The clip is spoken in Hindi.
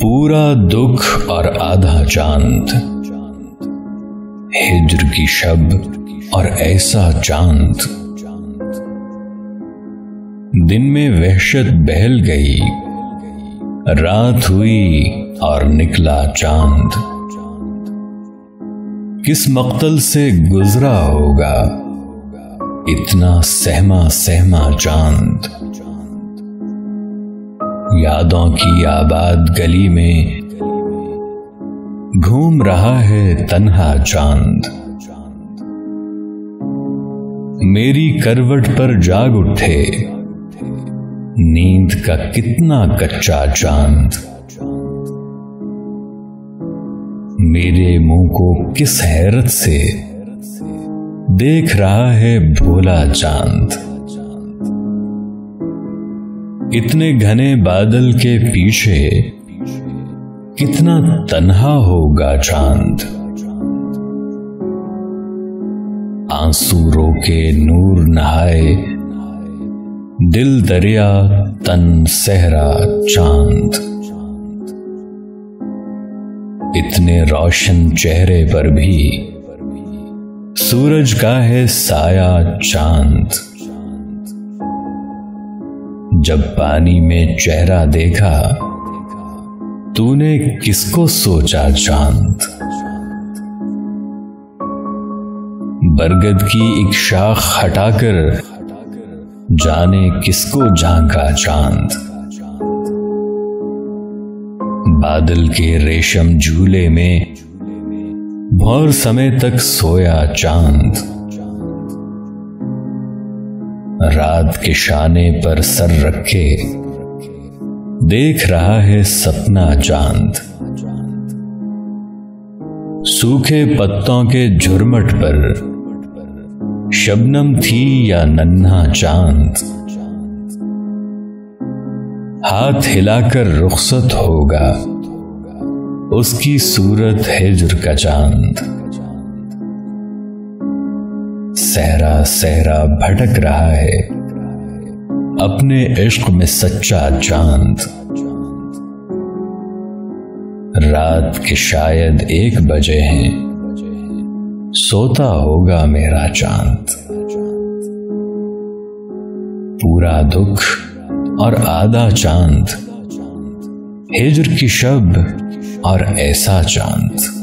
पूरा दुख और आधा चांद, हिज्र की शब और ऐसा चांद। दिन में वहशत बहल गई, रात हुई और निकला चांद। किस मक्तल से गुजरा होगा इतना सहमा सहमा चांद। यादों की आबाद गली में घूम रहा है तन्हा चांद। मेरी करवट पर जाग उठे नींद का कितना कच्चा चांद। मेरे मुंह को किस हैरत से देख रहा है भोला चांद। इतने घने बादल के पीछे कितना तन्हा होगा चांद। आंसू रोके नूर नहाए, दिल दरिया तन सहरा चांद। इतने रोशन चेहरे पर भी सूरज का है साया चांद। जब पानी में चेहरा देखा तूने किसको सोचा चांद। बरगद की एक शाख हटाकर जाने किसको झांका चांद। बादल के रेशम झूले में भौर समय तक सोया चांद। रात के शाने पर सर रखे देख रहा है सपना चांद। सूखे पत्तों के झुरमट पर शबनम थी या नन्हा चांद। हाथ हिलाकर रुखसत होगा उसकी सूरत हिज्र का चांद। सहरा सहरा भटक रहा है अपने इश्क में सच्चा चांद। रात के शायद 1 बजे हैं, सोता होगा मेरा चांद। पूरा दुख और आधा चांद, हिज्र की शब और ऐसा चांद।